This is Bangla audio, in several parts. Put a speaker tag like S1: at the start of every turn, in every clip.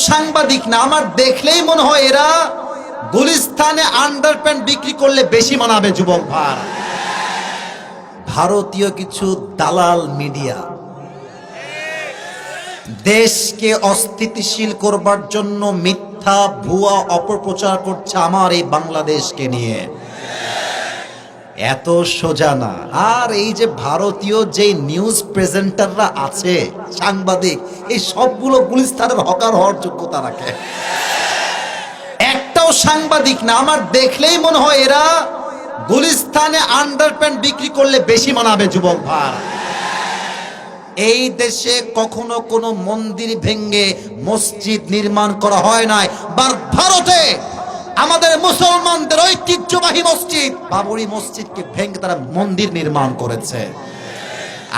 S1: সাংবাদিক না, আমার দেখলেই মনে হয় এরা গুলিস্তানে আন্ডারপ্যান্ট বিক্রি করলে বেশি মানাবে যুবক ভাই। ভারতীয় কিছু দালাল মিডিয়া দেশকে অস্থিতিশীল করবার জন্য মিথ্যা ভুয়া অপপ্রচার করছে আমার এই বাংলাদেশকে নিয়ে। এত সোজা না। আর এই যে ভারতীয় যে নিউজ প্রেজেন্টাররা আছে, সাংবাদিক, এই সবগুলো গুলিস্তানের হকার হওয়ার যোগ্যতা রাখে। একটাও সাংবাদিক না, আমার দেখলেই মনে হয় এরা গুলিস্তানে আন্ডারপ্যান্ট বিক্রি করলে বেশি মানাবে যুবক ভাই। এই দেশে কখনো কোনো মন্দির ভেঙে মসজিদ নির্মাণ করা হয় নাই। ভারতে আমাদের মুসলমানদের ঐতিহ্যবাহী মসজিদ বাবরি মসজিদকে ভেঙে তারা মন্দির নির্মাণ করেছে।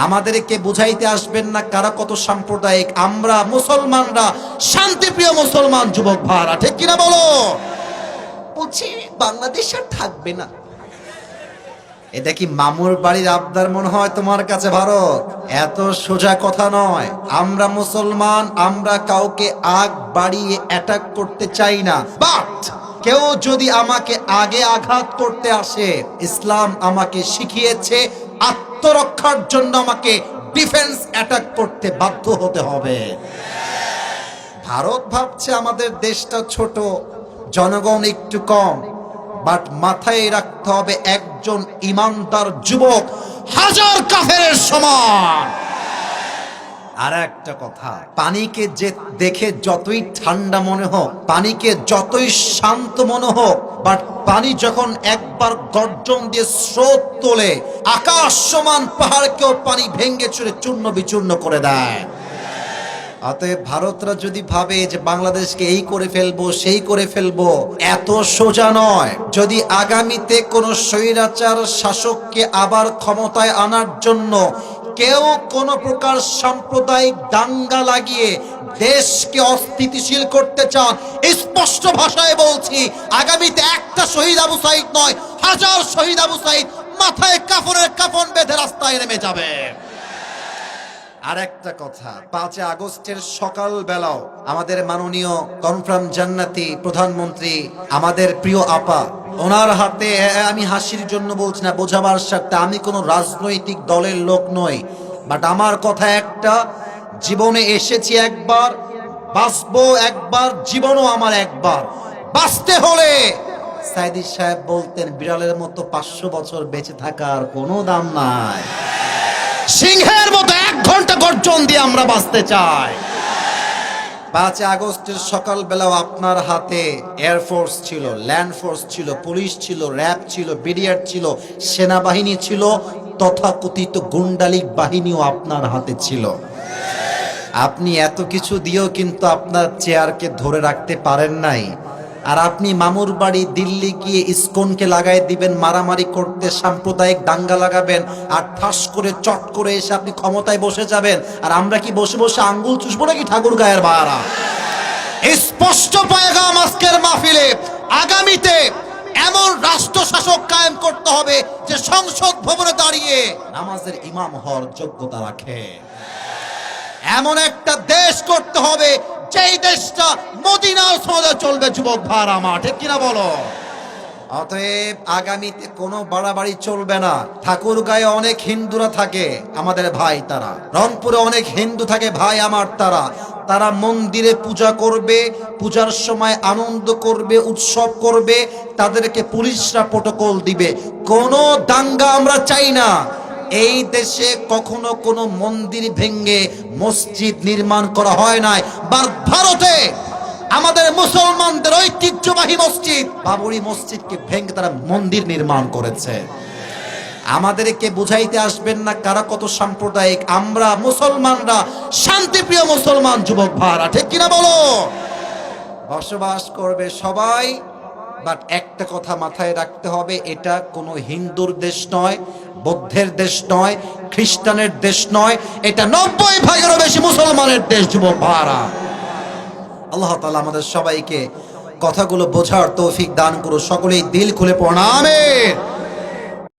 S1: আমাদেরকে বুঝাইতে আসবেন না কারা কত সাম্প্রদায়িক। আমরা মুসলমানরা শান্তিপ্রিয় মুসলমান যুবক ভাইরা, ঠিক কিনা বলো? বলছি বাংলাদেশ আর থাকবে না। এটা কি মামুর বাড়ির আবদার মনে হয় তোমার কাছে ভারত? এত সোজা কথা নয়। আমরা মুসলমান, আমরা কাউকে আগ বাড়িয়ে অ্যাটাক করতে চাই না। বাট কেউ যদি আমাকে আগে আঘাত করতে আসে, ইসলাম আমাকে শিখিয়েছে আত্মরক্ষার জন্য আমাকে ডিফেন্স অ্যাটাক করতে বাধ্য হতে হবে। ভারত ভাবছে আমাদের দেশটা ছোট, জনগণ একটু কম, বাট মাথায় রাখতে হবে একজন ইমানদার যুবক হাজার কাফেরের সমান। আর একটা কথা, পানিকে যে দেখে যতই ঠান্ডা মনে হোক, পানিকে যতই শান্ত মনে হোক, বাট পানি যখন একবার গর্জন দিয়ে স্রোত তোলে, আকাশ সমান পাহাড়কেও পানি ভেঙে চুরে চূর্ণ বিচূর্ণ করে দেয়। অতএব ভারতরা যদি ভাবে যে বাংলাদেশকে এই করে ফেলবো সেই করে ফেলবো, এত সোজা নয়। যদি আগামীতে কোনো স্বৈরাচার শাসককে আবার ক্ষমতায় আনার জন্য কেউ কোনো প্রকার সাম্প্রদায়িক দাঙ্গা লাগিয়ে দেশকে অস্থিতিশীল করতে চান, স্পষ্ট ভাষায় বলছি, আগামীতে একটা শহীদ আবু সাইদ নয়, হাজার শহীদ আবু সাইদ মাথায় কাফনের কাফন বেঁধে রাস্তায় নেমে যাবে। আর একটা কথা, 5 আগস্টের সকাল বেলাও আমাদের মাননীয় কনফার্ম জান্নাতি প্রধানমন্ত্রী, আমাদের প্রিয় আপা, ওনার হাতে, আমি হাসির জন্য বলছি না, বোঝাবার স্বার্থে, আমি কোনো রাজনৈতিক দলের লোক নই, বাট আমার কথা একটা, জীবনে এসেছি একবার, বাঁচবো একবার, জীবনও আমার একবার। বাঁচতে হলে সাইদি সাহেব বলতেন, বিড়ালের মতো 500 বছর বেঁচে থাকার কোনো দাম নাই। সিংহের মতো 1 ঘন্টা গর্জন দিয়ে আমরা বাঁচতে চাই। 5 আগস্টের সকালবেলাও আপনার হাতে এয়ারফোর্স ছিল, ল্যান্ড ফোর্স ছিল, পুলিশ ছিল, র্যাব ছিল, বিডিআর ছিল, সেনাবাহিনী ছিল, তথাকথিত গুন্ডালিক বাহিনীও আপনার হাতে ছিল। আপনি এত কিছু দিয়েও কিন্তু আপনার চেয়ারকে ধরে রাখতে পারেন নাই। আর আপনি মামুর বাড়ি দিল্লি গিয়ে ইসকনকে লাগাই দিবেন মারামারি করতে, সাম্প্রদায়িক দাঙ্গা লাগাবেন, আর ঠাস করে চট করে এসে আপনি ক্ষমতায় বসে যাবেন। আর আমরা কি বসে বসে আঙ্গুল চুষবো নাকি ঠাকুর গায়ের বাহারা? স্পষ্ট পয়গাম আজকের মাহফিলে, আগামীতে এমন রাষ্ট্র শাসক কায়েম করতে হবে যে সংসদ ভবনে দাঁড়িয়ে নামাজের ইমাম হওয়ার যোগ্যতা রাখে। এমন একটা দেশ করতে হবে যেই দেশটা মদিনার সঙ্গে চলবে যুবক ভাইরা আমার, ঠিক কিনা বলো? অতএব আগামীতে কোনো বাড়াবাড়ি চলবে না। ঠাকুরগাঁয়ে অনেক হিন্দুরা থাকে আমাদের ভাই, তারা রংপুরে অনেক হিন্দু থাকে ভাই আমার, তারা মন্দিরে পূজা করবে, পূজার সময় আনন্দ করবে, উৎসব করবে, তাদেরকে পুলিশরা প্রটোকল দিবে। কোনো দাঙ্গা আমরা চাই না। এই দেশে কখনো কোনো মন্দির ভেঙে মসজিদ নির্মাণ করা হয় নাই। ভারতে আমাদের মুসলমানদের ঐতিহ্যবাহী মসজিদ বাবরি মসজিদকে ভেঙে তারা মন্দির নির্মাণ করেছে। আমাদেরকে বুঝাইতে আসবেন না কারা কত সাম্প্রদায়িক। আমরা মুসলমানরা শান্তিপ্রিয় মুসলমান যুবক ভাইরা, ঠিক কিনা বলো? বসবাস করবে সবাই, বাট একটা কথা মাথায় রাখতে হবে, এটা কোনো হিন্দুর দেশ নয়, বৌদ্ধের দেশ নয়, খ্রিস্টানের দেশ নয়, এটা 90 ভাগেরও বেশি মুসলমানের দেশ যুবক ভাইরা। আল্লাহ তাআলা আমাদের সবাইকে কথাগুলো বোঝার তৌফিক দান করুন। সকলেই দিল খুলে পড়ুন আমিন।